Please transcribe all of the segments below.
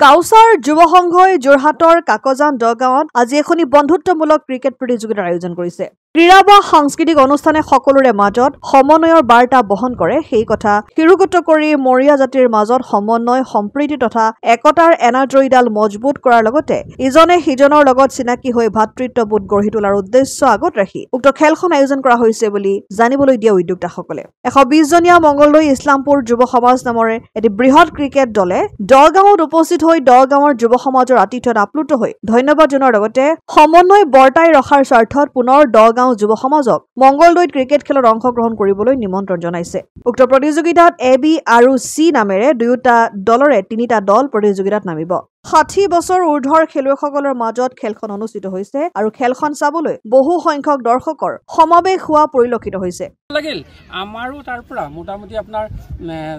কাউচাৰ যুৱ সংঘই যোৰহাটৰ কাকজান দগাঁৱত আজি এখনি বন্ধুত্বমূলক ক্ৰিকেট প্ৰতিযোগিতাৰ আয়োজন কৰিছে। ক্ৰীড়া বা সাংস্কৃতিক অনুষ্ঠানে সকলোৰে মাজত সমন্বয়ৰ বাৰ্তা বহন কৰে সেই কথা শিৰোগত কৰি মৰিয়া জাতিৰ মাজত সমন্বয় সম্প্ৰীতি তথা একতাৰ এনাজৰীডাল মজবুত কৰাৰ লগতে ইজনে সিজনৰ লগত চিনাকি হৈ ভাতৃত্ববোধ গঢ়ি তোলাৰ উদ্দেশ্য আগত ৰাখি উক্ত খেলখন আয়োজন কৰা হৈছে বুলি জানিবলৈ দিয়া উদ্যোক্তাসকলে 120 জনীয়া মংগলদৈ ইছলামপুৰ যুৱ সমাজ নামৰে এটি বৃহৎ ক্ৰিকেট দলে দগাঁৱত উপস্থিত হৈ দগাঁৱৰ যুৱ সমাজৰ আতিথ্যত আপ্লুত হৈ ধন্যবাদ জনোৱাৰ লগতে সমন্বয় বৰ্তাই ৰখাৰ স্বাৰ্থত পুনৰ দগাঁও যুৱ সমাজক মংগলদৈত ক্ৰিকেট খেলত অংশগ্ৰহণ কৰিবলৈ নিমন্ত্ৰণ জনাইছে। উক্ত প্ৰতিযোগিতাত এ বি আৰু চি নামেৰে দুয়োটা দলৰে 3টা দল প্ৰতিযোগিতাত নামিব। 60 বছৰ ঊৰ্ধ্বৰ খেলুৱৈসকলৰ মাজত খেলখন অনুষ্ঠিত হৈছে আৰু খেলখন চাবলৈ বহু সংখ্যক দৰ্শকৰ সমাৱেশ হোৱা পৰিলক্ষিত হৈছে। লাগিল আমাৰো তাৰ পৰা মোটামুটি আপোনাৰ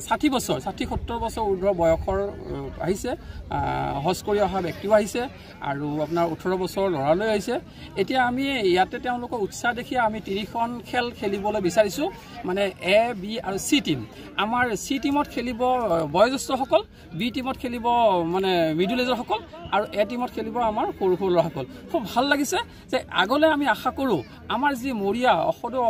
60 বছৰ 60-70 বছৰ ঊৰ্ধ্বৰ বয়সৰ আহিছে, হজ কৰি অহা ব্যক্তিও আহিছে আৰু আপোনাৰ 18 বছৰ ল'ৰালৈ আহিছে। এতিয়া আমি ইয়াতে তেওঁলোকক উৎসাহ দেখি আমি 3খন খেল খেলিবলৈ বিচাৰিছোঁ, মানে এ বি আৰু চি টিম। আমাৰ চি টিমত খেলিব বয়োজ্যেষ্ঠসকল, বি টিমত খেলিব মানে মিডল এজৰসকল আৰু এ টিমত খেলিব আমাৰ সৰু সৰু ল'ৰাসকল। খুব ভাল লাগিছে যে আগলৈ আমি আশা কৰোঁ আমাৰ যি মৰিয়া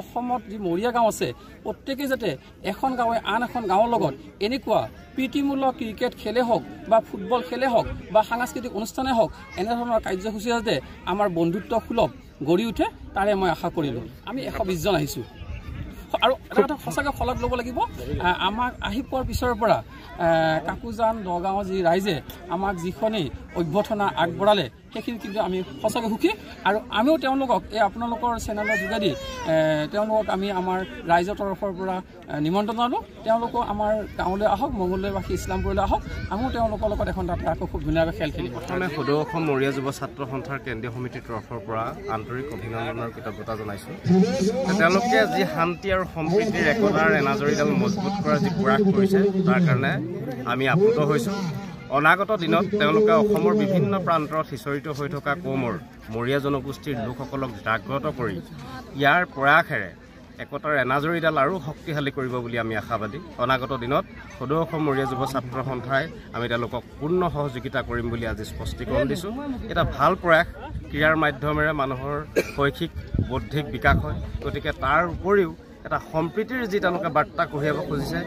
অসমত যি মৰিয়া গাঁও আছে প্ৰত্যেকে যাতে এখন গাঁৱে আন এখন গাঁৱৰ লগত এনেকুৱা প্ৰীতিমূলক ক্ৰিকেট খেলে হওক বা ফুটবল খেলে হওক বা সাংস্কৃতিক অনুষ্ঠানে হওক এনেধৰণৰ কাৰ্যসূচী যাতে আমাৰ বন্ধুত্ব সুলভ গঢ়ি উঠে তাৰে মই আশা কৰিলোঁ। আমি 120 জন আহিছোঁ আৰু এটা কথা সঁচাকৈ শলাগ ল'ব লাগিব, আমাক আহি পোৱাৰ পিছৰ পৰা কাকজান দগাঁৱৰ যি ৰাইজে আমাক যিখনেই অভ্যৰ্থনা আগবঢ়ালে সেইখিনি কিন্তু আমি সঁচাকৈ সুখী আৰু আমিও তেওঁলোকক এই আপোনালোকৰ চেনেলৰ যোগেদি তেওঁলোকক আমি আমাৰ ৰাইজৰ তৰফৰ পৰা নিমন্ত্ৰণ জনালোঁ। তেওঁলোকো আমাৰ গাঁৱলৈ আহক, মংগলদৈবাসী ইছলামপুৰলৈ আহক, আমিও তেওঁলোকৰ লগত এখন তাতে আকৌ খুব ধুনীয়াকৈ খেল খেলিব। প্ৰথমে সদৌ অসম মৰিয়া যুৱ ছাত্ৰ সন্থাৰ কেন্দ্ৰীয় সমিতিৰ তৰফৰ পৰা আন্তৰিক অভিনন্দনৰ কৃতজ্ঞতা জনাইছোঁ। তেওঁলোকে যি শান্তি আৰু সম্প্ৰীতিৰ একতাৰ এনাজৰীডাল মজবুত কৰাৰ যি প্ৰয়াস কৰিছে তাৰ কাৰণে আমি আপ্লুত হৈছোঁ। অনাগত দিনত তেওঁলোকে অসমৰ বিভিন্ন প্ৰান্তত সিঁচৰিত হৈ থকা কৌমৰ মৰিয়া জনগোষ্ঠীৰ লোকসকলক জাগ্ৰত কৰি ইয়াৰ প্ৰয়াসেৰে একতাৰ এনাজৰীডাল আৰু শক্তিশালী কৰিব বুলি আমি আশাবাদী। অনাগত দিনত সদৌ অসম মৰিয়া যুৱ ছাত্ৰ সন্থাই আমি তেওঁলোকক পূৰ্ণ সহযোগিতা কৰিম বুলি আজি স্পষ্টীকৰণ দিছোঁ। এটা ভাল প্ৰয়াস, ক্ৰীড়াৰ মাধ্যমেৰে মানুহৰ শৈক্ষিক বৌদ্ধিক বিকাশ হয়, গতিকে তাৰ উপৰিও এটা সম্প্ৰীতিৰ যি তেওঁলোকে বাৰ্তা কঢ়িয়াব খুজিছে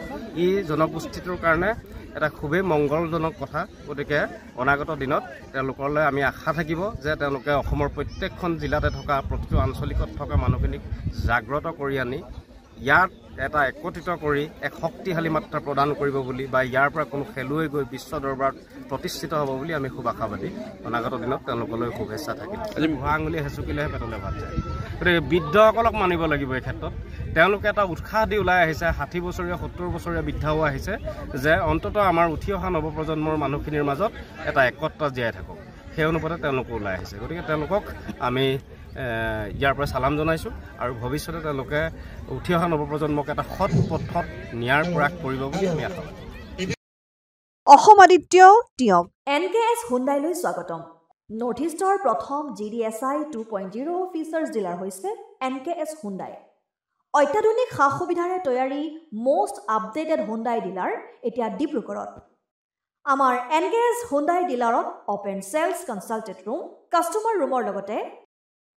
ই জনগোষ্ঠীটোৰ কাৰণে এটা খুবেই মংগলজনক কথা। গতিকে অনাগত দিনত তেওঁলোকলৈ আমি আশা থাকিব যে তেওঁলোকে অসমৰ প্ৰত্যেকখন জিলাতে থকা প্ৰতিটো আঞ্চলিকত থকা মানুহখিনিক জাগ্ৰত কৰি আনি ইয়াত এটা একত্ৰিত কৰি এক শক্তিশালী মাত্ৰা প্ৰদান কৰিব বুলি বা ইয়াৰ পৰা কোনো খেলুৱৈ গৈ বিশ্ব দৰবাৰত প্ৰতিষ্ঠিত হ'ব বুলি আমি খুব আশাবাদী। অনাগত দিনত তেওঁলোকলৈ শুভেচ্ছা থাকিল। আজি ভুৱা আঙুলি হেঁচুকিলেহে পেটলৈ ভাত যায়, গতিকে বৃদ্ধসকলক মানিব লাগিব এই ক্ষেত্ৰত। তেওঁলোকে এটা উৎসাহ দি ওলাই আহিছে, 60 বছৰীয়া 70 বছৰীয়া বৃদ্ধাও আহিছে যে অন্ততঃ আমাৰ উঠি অহা নৱপ্ৰজন্মৰ মানুহখিনিৰ মাজত এটা একতা জীয়াই থাকক, সেই অনুপাতে তেওঁলোকো ওলাই আহিছে। গতিকে তেওঁলোকক আমি ইয়াৰ পৰা চালাম জনাইছোঁ আৰু ভৱিষ্যতে তেওঁলোকে উঠি অহা নৱপ্ৰজন্মক এটা সৎ পথত নিয়াৰ প্ৰয়াস কৰিব বুলি আমি আশা কৰোঁ। অসম আদিত্য টিয়ক NKS হুণ্ডাইলৈ স্বাগতম। নৰ্থ ইষ্টৰ প্ৰথম GDSI 2.0 ফিচাৰ্ছ ডিলাৰ হৈছে NKS হুণ্ডাই। অত্যাধুনিক সা সুবিধাৰে তৈয়াৰী মষ্ট আপডেটেড হুণ্ডাই ডিলাৰ এতিয়া ডিব্ৰুগড়ত। আমাৰ NKS হুণ্ডাই ডিলাৰত open sales consulted room, customer ৰুমৰ লগতে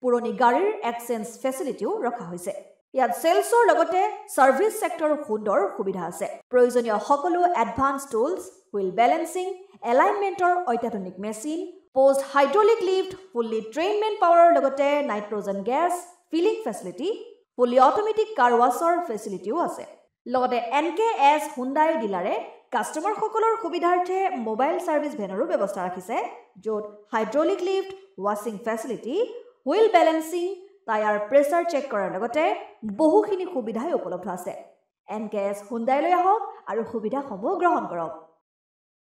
পুৰণি গাড়ীৰ এক্সচেঞ্জ ফেচিলিটিও ৰখা হৈছে। ইয়াত চেলছৰ লগতে ছাৰ্ভিচ ছেক্টৰৰ সুন্দৰ সুবিধা আছে। প্ৰয়োজনীয় সকলো এডভান্স টুলছ, হুইল বেলেন্সিং, এলাইনমেণ্টৰ অত্যাধুনিক machine, post hydraulic lift, fully train মেন পাৱাৰৰ লগতে nitrogen gas filling facility, fully automatic car ৱাছৰ ফেচিলিটিও আছে। লগতে NKS হুণ্ডাই ডিলাৰে কাষ্টমাৰসকলৰ সুবিধাৰ্থে মোবাইল ছাৰ্ভিচ ভেনৰো ব্যৱস্থা ৰাখিছে, য'ত হাইড্ৰলিক লিফ্ট, ৱাছিং facility, wheel balancing, tyre pressure check কৰাৰ লগতে বহুখিনি সুবিধাই উপলব্ধ আছে। NKS হুণ্ডাইলৈ আহক আৰু সুবিধাসমূহ গ্ৰহণ কৰক।